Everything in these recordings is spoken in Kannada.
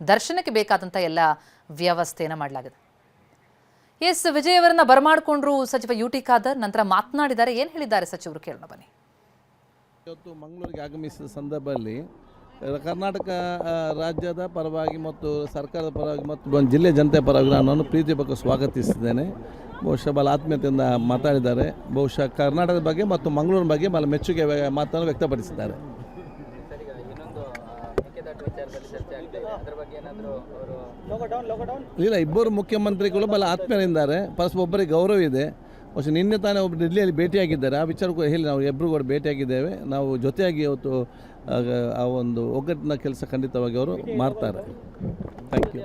ದರ್ಶನಕ್ಕೆ ಬೇಕಾದಂಥ ಎಲ್ಲ ವ್ಯವಸ್ಥೆಯನ್ನು ಮಾಡಲಾಗಿದೆ. ಎಸ್, ವಿಜಯ್ ಅವರನ್ನ ಬರಮಾಡಿಕೊಂಡ್ರು ಸಚಿವ ಯುಟಿ ಖಾದರ್. ನಂತರ ಮಾತನಾಡಿದ್ದಾರೆ. ಏನು ಹೇಳಿದ್ದಾರೆ ಸಚಿವರು ಕೇಳೋಣ ಬನ್ನಿ. ಇವತ್ತು ಮಂಗಳೂರಿಗೆ ಆಗಮಿಸಿದ ಸಂದರ್ಭದಲ್ಲಿ ಕರ್ನಾಟಕ ರಾಜ್ಯದ ಪರವಾಗಿ ಮತ್ತು ಸರ್ಕಾರದ ಪರವಾಗಿ ಮತ್ತು ಜಿಲ್ಲೆ ಜನತೆ ಪರವಾಗಿ ನಾನು ಪ್ರೀತಿಪೂರ್ವಕ ಸ್ವಾಗತಿಸಿದ್ದೇನೆ. ಬಹುಶಃ ಬಹಳ ಆತ್ಮೀಯತೆಯಿಂದ ಮಾತಾಡಿದ್ದಾರೆ. ಬಹುಶಃ ಕರ್ನಾಟಕದ ಬಗ್ಗೆ ಮತ್ತು ಮಂಗಳೂರಿನ ಬಗ್ಗೆ ಬಹಳ ಮೆಚ್ಚುಗೆ ಮಾತನ್ನು ವ್ಯಕ್ತಪಡಿಸಿದ್ದಾರೆ. ಇಲ್ಲ, ಇಬ್ಬರು ಮುಖ್ಯಮಂತ್ರಿಗಳು ಬಹಳ ಆತ್ಮೀಯರಿದ್ದಾರೆ. ಪರಸ್ಪರ ಒಬ್ಬರಿಗೆ ಗೌರವ ಇದೆ. ಬಹುಶಃ ನಿನ್ನೆ ತಾನೇ ಒಬ್ಬರು ಡೆಲ್ಲಿಯಲ್ಲಿ ಭೇಟಿಯಾಗಿದ್ದಾರೆ. ಆ ವಿಚಾರಕ್ಕೂ ಹೇಳಿ ನಾವು ಇಬ್ಬರು ಕೂಡ ಭೇಟಿಯಾಗಿದ್ದೇವೆ. ನಾವು ಜೊತೆಯಾಗಿ ಇವತ್ತು ಆ ಒಂದು ಒಗ್ಗಟ್ಟಿನ ಕೆಲಸ ಖಂಡಿತವಾಗಿ ಅವರು ಮಾಡ್ತಾರೆ. Thank you.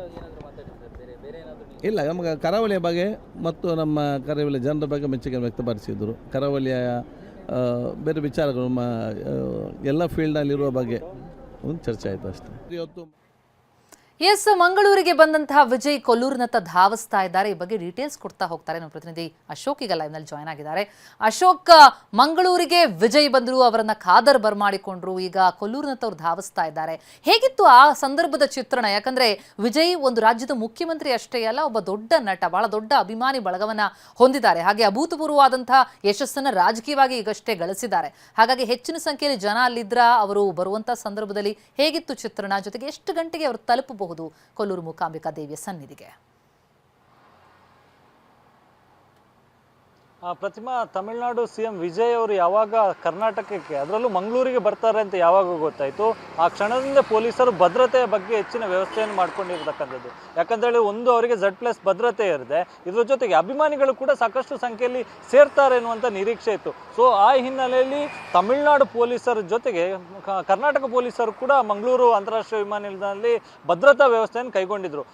ಇಲ್ಲ, ನಮಗೆ ಕರಾವಳಿಯ ಬಗ್ಗೆ ಮತ್ತು ನಮ್ಮ ಕರಾವಳಿಯ ಜನರ ಬಗ್ಗೆ ಮೆಚ್ಚುಗೆ ವ್ಯಕ್ತಪಡಿಸಿದರು. ಕರಾವಳಿಯ ಬೇರೆ ವಿಚಾರಗಳು ಎಲ್ಲ ಫೀಲ್ಡ್ನಲ್ಲಿರುವ ಬಗ್ಗೆ ಒಂದು ಚರ್ಚೆ ಆಯಿತು ಅಷ್ಟೇ. ಇವತ್ತು ಎಸ್, ಮಂಗಳೂರಿಗೆ ಬಂದಂತಹ ವಿಜಯ್ ಕೊಲ್ಲೂರಿನತ್ತ ಧಾವಿಸ್ತಾ ಇದ್ದಾರೆ. ಈ ಬಗ್ಗೆ ಡೀಟೇಲ್ಸ್ ಕೊಡ್ತಾ ಹೋಗ್ತಾರೆ ನಮ್ಮ ಪ್ರತಿನಿಧಿ ಅಶೋಕ್. ಈಗ ಲೈವ್ನಲ್ಲಿ ಜಾಯ್ನ್ ಆಗಿದ್ದಾರೆ. ಅಶೋಕ್, ಮಂಗಳೂರಿಗೆ ವಿಜಯ್ ಬಂದರು, ಅವರನ್ನ ಖಾದರ್ ಬರಮಾಡಿಕೊಂಡ್ರು, ಈಗ ಕೊಲ್ಲೂರಿನತ್ತ ಅವರು ಧಾವಿಸ್ತಾ ಇದ್ದಾರೆ. ಹೇಗಿತ್ತು ಆ ಸಂದರ್ಭದ ಚಿತ್ರಣ? ಯಾಕಂದ್ರೆ ವಿಜಯ್ ಒಂದು ರಾಜ್ಯದ ಮುಖ್ಯಮಂತ್ರಿ ಅಷ್ಟೇ ಅಲ್ಲ, ಒಬ್ಬ ದೊಡ್ಡ ನಟ, ಬಹಳ ದೊಡ್ಡ ಅಭಿಮಾನಿ ಬಳಗವನ್ನ ಹೊಂದಿದ್ದಾರೆ. ಹಾಗೆ ಅಭೂತಪೂರ್ವವಾದಂತಹ ಯಶಸ್ಸನ್ನ ರಾಜಕೀಯವಾಗಿ ಈಗಷ್ಟೇ ಗಳಿಸಿದ್ದಾರೆ. ಹಾಗಾಗಿ ಹೆಚ್ಚಿನ ಸಂಖ್ಯೆಯಲ್ಲಿ ಜನ ಅಲ್ಲಿದ್ರ. ಅವರು ಬರುವಂತಹ ಸಂದರ್ಭದಲ್ಲಿ ಹೇಗಿತ್ತು ಚಿತ್ರಣ? ಜೊತೆಗೆ ಎಷ್ಟು ಗಂಟೆಗೆ ಅವರು ತಲುಪಬಹುದು ಕೊಲ್ಲೂರು ಮೂಕಾಂಬಿಕಾ ದೇವಿಯ ಸನ್ನಿಧಿಗೆ? ಪ್ರತಿಮಾ, ತಮಿಳುನಾಡು ಸಿಎಂ ವಿಜಯ್ ಅವರು ಯಾವಾಗ ಕರ್ನಾಟಕಕ್ಕೆ, ಅದರಲ್ಲೂ ಮಂಗಳೂರಿಗೆ ಬರ್ತಾರೆ ಅಂತ ಯಾವಾಗ ಗೊತ್ತಾಯಿತು, ಆ ಕ್ಷಣದಿಂದ ಪೊಲೀಸರು ಭದ್ರತೆಯ ಬಗ್ಗೆ ಹೆಚ್ಚಿನ ವ್ಯವಸ್ಥೆಯನ್ನು ಮಾಡ್ಕೊಂಡಿರ್ತಕ್ಕಂಥದ್ದು. ಯಾಕಂತೇಳಿ ಒಂದು ಅವರಿಗೆ Z+ ಭದ್ರತೆ ಇರುತ್ತೆ. ಇದರ ಜೊತೆಗೆ ಅಭಿಮಾನಿಗಳು ಕೂಡ ಸಾಕಷ್ಟು ಸಂಖ್ಯೆಯಲ್ಲಿ ಸೇರ್ತಾರೆ ಎನ್ನುವಂಥ ನಿರೀಕ್ಷೆ ಇತ್ತು. ಸೊ ಆ ಹಿನ್ನೆಲೆಯಲ್ಲಿ ತಮಿಳುನಾಡು ಪೊಲೀಸರ ಜೊತೆಗೆ ಕರ್ನಾಟಕ ಪೊಲೀಸರು ಕೂಡ ಮಂಗಳೂರು ಅಂತಾರಾಷ್ಟ್ರೀಯ ವಿಮಾನ ನಿಲ್ದಾಣದಲ್ಲಿ ಭದ್ರತಾ ವ್ಯವಸ್ಥೆಯನ್ನು ಕೈಗೊಂಡಿದ್ರು.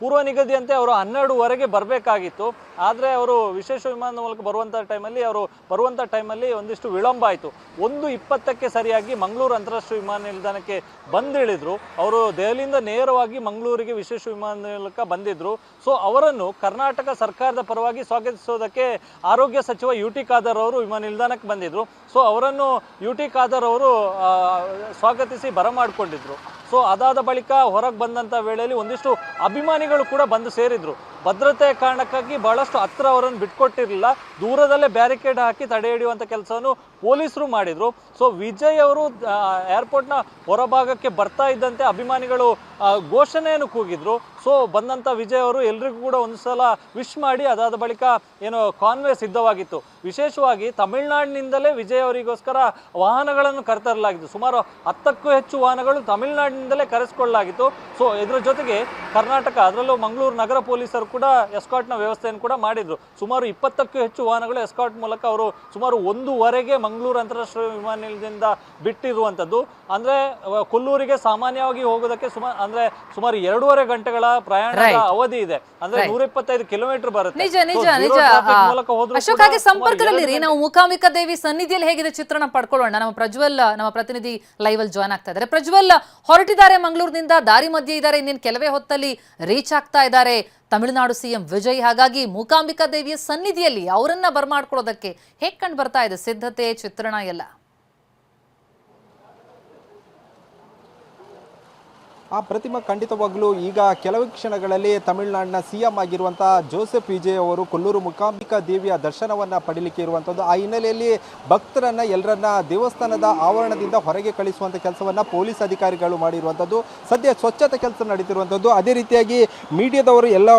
ಪೂರ್ವ ನಿಗದಿಯಂತೆ ಅವರು 12:15ಗೆ ಬರಬೇಕಾಗಿತ್ತು. ಆದರೆ ಅವರು ವಿಶೇಷ ವಿಮಾನದ ಮೂಲಕ ಬರುವಂಥ ಟೈಮಲ್ಲಿ ಒಂದಿಷ್ಟು ವಿಳಂಬ ಆಯಿತು. 1:20ಕ್ಕೆ ಸರಿಯಾಗಿ ಮಂಗಳೂರು ಅಂತಾರಾಷ್ಟ್ರೀಯ ವಿಮಾನ ನಿಲ್ದಾಣಕ್ಕೆ ಬಂದಿಳಿದ್ರು. ಅವರು ದೆಹಲಿಯಿಂದ ನೇರವಾಗಿ ಮಂಗಳೂರಿಗೆ ವಿಶೇಷ ವಿಮಾನ ಮೂಲಕ ಬಂದಿದ್ರು. ಸೊ ಅವರನ್ನು ಕರ್ನಾಟಕ ಸರ್ಕಾರದ ಪರವಾಗಿ ಸ್ವಾಗತಿಸೋದಕ್ಕೆ ಆರೋಗ್ಯ ಸಚಿವ ಯುಟಿ ಖಾದರ್ ಅವರು ವಿಮಾನ ನಿಲ್ದಾಣಕ್ಕೆ ಬಂದಿದ್ರು. ಸೊ ಅವರನ್ನು ಯುಟಿ ಖಾದರ್ ಅವರು ಸ್ವಾಗತಿಸಿ ಬರಮಾಡಿಕೊಂಡಿದ್ರು. ಸೊ ಅದಾದ ಬಳಿಕ ಹೊರಗೆ ಬಂದಂಥ ವೇಳೆಯಲ್ಲಿ ಒಂದಿಷ್ಟು ಅಭಿಮಾನಿಗಳು ಕೂಡ ಬಂದು ಸೇರಿದ್ರು. ಭದ್ರತೆ ಕಾರಣಕ್ಕಾಗಿ ಬಹಳಷ್ಟು ಹತ್ರ ಅವರನ್ನು ಬಿಟ್ಕೊಟ್ಟಿರಲಿಲ್ಲ. ದೂರದಲ್ಲೇ ಬ್ಯಾರಿಕೇಡ್ ಹಾಕಿ ತಡೆ ಹಿಡಿಯುವಂಥ ಕೆಲಸವನ್ನು ಪೊಲೀಸರು ಮಾಡಿದ್ರು. ಸೊ ವಿಜಯ್ ಅವರು ಏರ್ಪೋರ್ಟ್ನ ಹೊರಭಾಗಕ್ಕೆ ಬರ್ತಾ ಇದ್ದಂತೆ ಅಭಿಮಾನಿಗಳು ಘೋಷಣೆಯನ್ನು ಕೂಗಿದ್ರು. ಸೊ ಬಂದಂಥ ವಿಜಯ್ ಅವರು ಎಲ್ರಿಗೂ ಕೂಡ ಒಂದು ಸಲ ವಿಶ್ ಮಾಡಿ ಅದಾದ ಬಳಿಕ ಏನು ಕಾನ್ವೆ ಸಿದ್ಧವಾಗಿತ್ತು. ವಿಶೇಷವಾಗಿ ತಮಿಳುನಾಡಿನಿಂದಲೇ ವಿಜಯ್ ಅವರಿಗೋಸ್ಕರ ವಾಹನಗಳನ್ನು ಕರೆತರಲಾಗಿತ್ತು. ಸುಮಾರು 10ಕ್ಕೂ ಹೆಚ್ಚು ವಾಹನಗಳು ತಮಿಳುನಾಡಿನಿಂದಲೇ ಕರೆಸಿಕೊಳ್ಳಲಾಗಿತ್ತು. ಸೊ ಇದರ ಜೊತೆಗೆ ಕರ್ನಾಟಕ, ಅದರಲ್ಲೂ ಮಂಗಳೂರು ನಗರ ಪೊಲೀಸರು ಕೂಡ ಎಸ್ಕಾರ್ಟ್ನ ವ್ಯವಸ್ಥೆಯನ್ನು ಕೂಡ ಮಾಡಿದ್ರು. ಸುಮಾರು 20ಕ್ಕೂ ಹೆಚ್ಚು ವಾಹನಗಳು ಎಸ್ಕಾರ್ಟ್ ಮೂಲಕ ಅವರು ಸುಮಾರು 1:15ಗೆ ಮಂಗಳೂರು ಅಂತಾರಾಷ್ಟ್ರೀಯ ವಿಮಾನ ನಿಲ್ದಾಣದಿಂದ ಬಿಟ್ಟಿರುವಂಥದ್ದು. ಅಂದರೆ ಕೊಲ್ಲೂರಿಗೆ ಸಾಮಾನ್ಯವಾಗಿ ಹೋಗೋದಕ್ಕೆ ಸುಮಾರು 2.5 ಗಂಟೆಗಳ ಪ್ರಯಾಣದ ಅವಧಿ ಇದೆ. ಅಂದ್ರೆ 125 ಕಿಲೋಮೀಟರ್ ಬರುತ್ತೆ. ನಿಜ ನಿಜ ನಿಜ ಅಶೋಕ್, ಹಾಗೆ ಸಂಪರ್ಕದಲ್ಲಿರಿ. ನಾವು ಮೂಕಾಂಬಿಕಾ ದೇವಿ ಸನ್ನಿಧಿಯಲ್ಲಿ ಹೇಗಿದೆ ಚಿತ್ರಣ ಪಡ್ಕೊಳ್ಳೋಣ. ನಮ್ಮ ಪ್ರಜ್ವಲ್, ನಮ್ಮ ಪ್ರತಿನಿಧಿ ಲೈವ್ ಅಲ್ಲಿ ಜಾಯ್ನ್ ಆಗ್ತಾ ಇದ್ದಾರೆ. ಪ್ರಜ್ವಲ್, ಹೊರಟಿದ್ದಾರೆ ಮಂಗಳೂರಿನಿಂದ, ದಾರಿ ಮಧ್ಯೆ ಇದ್ದಾರೆ, ಇನ್ನೇನು ಕೆಲವೇ ಹೊತ್ತಲ್ಲಿ ರೀಚ್ ಆಗ್ತಾ ಇದ್ದಾರೆ ತಮಿಳುನಾಡು ಸಿಎಂ ವಿಜಯ್. ಹಾಗಾಗಿ ಮೂಕಾಂಬಿಕಾ ದೇವಿಯ ಸನ್ನಿಧಿಯಲ್ಲಿ ಅವರನ್ನ ಬರಮಾಡ್ಕೊಳ್ಳೋದಕ್ಕೆ ಹೇಗೆ ಕಂಡು ಬರ್ತಾ ಇದೆ ಸಿದ್ಧತೆ, ಚಿತ್ರಣ ಎಲ್ಲ? ಪ್ರತಿಮಾ, ಖಂಡಿತವಾಗ್ಲೂ ಈಗ ಕೆಲವು ಕ್ಷಣಗಳಲ್ಲಿ ತಮಿಳುನಾಡಿನ ಸಿಎಂ ಆಗಿರುವಂಥ ಜೋಸೆಫ್ ವಿಜಯ್ ಅವರು ಕೊಲ್ಲೂರು ಮೂಕಾಂಬಿಕಾ ದೇವಿಯ ದರ್ಶನವನ್ನು ಪಡೀಲಿಕ್ಕೆ ಇರುವಂಥದ್ದು. ಆ ಹಿನ್ನೆಲೆಯಲ್ಲಿ ಭಕ್ತರನ್ನು ಎಲ್ಲರನ್ನ ದೇವಸ್ಥಾನದ ಆವರಣದಿಂದ ಹೊರಗೆ ಕಳಿಸುವಂಥ ಕೆಲಸವನ್ನು ಪೊಲೀಸ್ ಅಧಿಕಾರಿಗಳು ಮಾಡಿರುವಂಥದ್ದು. ಸದ್ಯ ಸ್ವಚ್ಛತೆ ಕೆಲಸ ನಡೀತಿರುವಂಥದ್ದು. ಅದೇ ರೀತಿಯಾಗಿ ಮೀಡಿಯಾದವರು ಎಲ್ಲ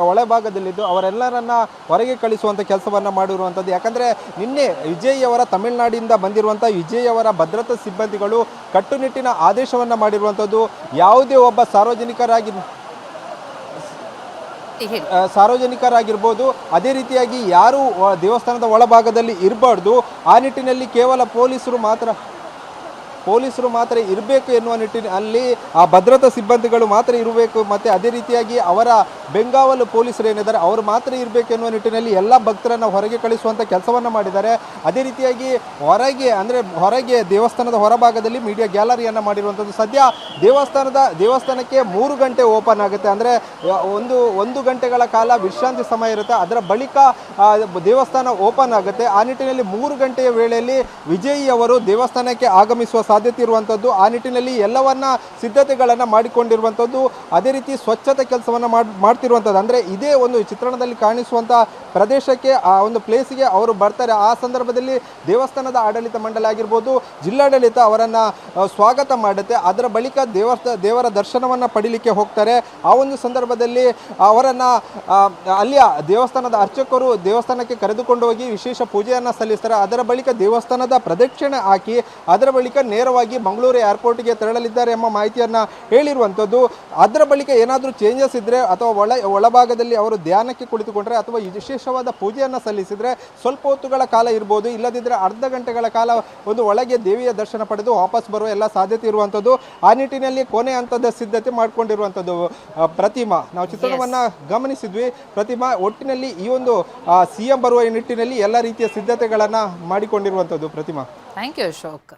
ಒಳಭಾಗದಲ್ಲಿದ್ದು ಅವರೆಲ್ಲರನ್ನ ಹೊರಗೆ ಕಳಿಸುವಂಥ ಕೆಲಸವನ್ನು ಮಾಡಿರುವಂಥದ್ದು. ಯಾಕಂದರೆ ನಿನ್ನೆ ವಿಜಯ್ ಅವರ ತಮಿಳುನಾಡಿನಿಂದ ಬಂದಿರುವಂಥ ವಿಜಯ್ ಅವರ ಭದ್ರತಾ ಸಿಬ್ಬಂದಿಗಳು ಕಟ್ಟುನಿಟ್ಟಿನ ಆದೇಶವನ್ನು ಮಾಡಿರುವಂಥದ್ದು. ಯಾವುದೇ ಒಬ್ಬ ಸಾರ್ವಜನಿಕರಾಗಿರ್ಬೋದು, ಅದೇ ರೀತಿಯಾಗಿ ಯಾರು ದೇವಸ್ಥಾನದ ಒಳಭಾಗದಲ್ಲಿ ಇರಬಾರ್ದು. ಆ ನಿಟ್ಟಿನಲ್ಲಿ ಕೇವಲ ಪೊಲೀಸರು ಮಾತ್ರ ಇರಬೇಕು ಎನ್ನುವ ನಿಟ್ಟಿನಲ್ಲಿ ಆ ಭದ್ರತಾ ಸಿಬ್ಬಂದಿಗಳು ಮಾತ್ರ ಇರಬೇಕು. ಮತ್ತು ಅದೇ ರೀತಿಯಾಗಿ ಅವರ ಬೆಂಗಾವಲು ಪೊಲೀಸರು ಏನಿದ್ದಾರೆ ಅವರು ಮಾತ್ರ ಇರಬೇಕು ಎನ್ನುವ ನಿಟ್ಟಿನಲ್ಲಿ ಎಲ್ಲ ಭಕ್ತರನ್ನು ಹೊರಗೆ ಕಳಿಸುವಂಥ ಕೆಲಸವನ್ನು ಮಾಡಿದ್ದಾರೆ. ಅದೇ ರೀತಿಯಾಗಿ ಹೊರಗೆ ದೇವಸ್ಥಾನದ ಹೊರಭಾಗದಲ್ಲಿ ಮೀಡಿಯಾ ಗ್ಯಾಲರಿಯನ್ನು ಮಾಡಿರುವಂಥದ್ದು. ಸದ್ಯ ದೇವಸ್ಥಾನಕ್ಕೆ 3 ಗಂಟೆ ಓಪನ್ ಆಗುತ್ತೆ. ಅಂದರೆ ಒಂದು ಗಂಟೆಗಳ ಕಾಲ ವಿಶ್ರಾಂತಿ ಸಮಯ ಇರುತ್ತೆ. ಅದರ ಬಳಿಕ ದೇವಸ್ಥಾನ ಓಪನ್ ಆಗುತ್ತೆ. ಆ ನಿಟ್ಟಿನಲ್ಲಿ 3 ಗಂಟೆಯ ವೇಳೆಯಲ್ಲಿ ವಿಜಯ್ ಅವರು ದೇವಸ್ಥಾನಕ್ಕೆ ಆಗಮಿಸುವ ಸಾಧ್ಯತೆ ಇರುವಂಥದ್ದು. ಆ ನಿಟ್ಟಿನಲ್ಲಿ ಎಲ್ಲವನ್ನ ಸಿದ್ಧತೆಗಳನ್ನು ಮಾಡಿಕೊಂಡಿರುವಂಥದ್ದು. ಅದೇ ರೀತಿ ಸ್ವಚ್ಛತೆ ಕೆಲಸವನ್ನು ಮಾಡ್ತಿರುವಂಥದ್ದು. ಅಂದರೆ ಇದೇ ಒಂದು ಚಿತ್ರಣದಲ್ಲಿ ಕಾಣಿಸುವಂಥ ಪ್ರದೇಶಕ್ಕೆ, ಆ ಒಂದು ಪ್ಲೇಸಿಗೆ ಅವರು ಬರ್ತಾರೆ. ಆ ಸಂದರ್ಭದಲ್ಲಿ ದೇವಸ್ಥಾನದ ಆಡಳಿತ ಮಂಡಳಿ ಆಗಿರ್ಬೋದು, ಜಿಲ್ಲಾಡಳಿತ ಅವರನ್ನು ಸ್ವಾಗತ ಮಾಡುತ್ತೆ. ಅದರ ಬಳಿಕ ದೇವರ ದರ್ಶನವನ್ನು ಪಡೀಲಿಕ್ಕೆ ಹೋಗ್ತಾರೆ. ಆ ಒಂದು ಸಂದರ್ಭದಲ್ಲಿ ಅವರನ್ನು ಅಲ್ಲಿಯ ದೇವಸ್ಥಾನದ ಅರ್ಚಕರು ದೇವಸ್ಥಾನಕ್ಕೆ ಕರೆದುಕೊಂಡು ಹೋಗಿ ವಿಶೇಷ ಪೂಜೆಯನ್ನು ಸಲ್ಲಿಸ್ತಾರೆ. ಅದರ ಬಳಿಕ ದೇವಸ್ಥಾನದ ಪ್ರದಕ್ಷಿಣೆ ಹಾಕಿ ಅದರ ಬಳಿಕ ನೇರವಾಗಿ ಮಂಗಳೂರು ಏರ್ಪೋರ್ಟ್ಗೆ ತೆರಳಲಿದ್ದಾರೆ ಎಂಬ ಮಾಹಿತಿಯನ್ನು ಹೇಳಿರುವಂಥದ್ದು. ಅದರ ಬಳಿಕ ಏನಾದರೂ ಚೇಂಜಸ್ ಇದ್ದರೆ ಅಥವಾ ಒಳಭಾಗದಲ್ಲಿ ಅವರು ಧ್ಯಾನಕ್ಕೆ ಕುಳಿತುಕೊಂಡ್ರೆ ಅಥವಾ ವಿಶೇಷವಾದ ಪೂಜೆಯನ್ನು ಸಲ್ಲಿಸಿದರೆ ಸ್ವಲ್ಪ ಹೊತ್ತುಗಳ ಕಾಲ ಇರ್ಬೋದು, ಇಲ್ಲದಿದ್ದರೆ ಅರ್ಧ ಗಂಟೆಗಳ ಕಾಲ ಒಂದು ಒಳಗೆ ದೇವಿಯ ದರ್ಶನ ಪಡೆದು ವಾಪಸ್ ಬರುವ ಎಲ್ಲ ಸಾಧ್ಯತೆ ಇರುವಂಥದ್ದು. ಆ ನಿಟ್ಟಿನಲ್ಲಿ ಕೊನೆ ಹಂತದ ಸಿದ್ಧತೆ ಮಾಡಿಕೊಂಡಿರುವಂಥದ್ದು. ಪ್ರತಿಮಾ, ನಾವು ಚಿತ್ರಣವನ್ನು ಗಮನಿಸಿದ್ವಿ. ಪ್ರತಿಮಾ, ಒಟ್ಟಿನಲ್ಲಿ ಈ ಒಂದು CM ಬರುವ ನಿಟ್ಟಿನಲ್ಲಿ ಎಲ್ಲ ರೀತಿಯ ಸಿದ್ಧತೆಗಳನ್ನು ಮಾಡಿಕೊಂಡಿರುವಂಥದ್ದು. ಪ್ರತಿಮಾ, ಥ್ಯಾಂಕ್ ಯು ಅಶೋಕ್.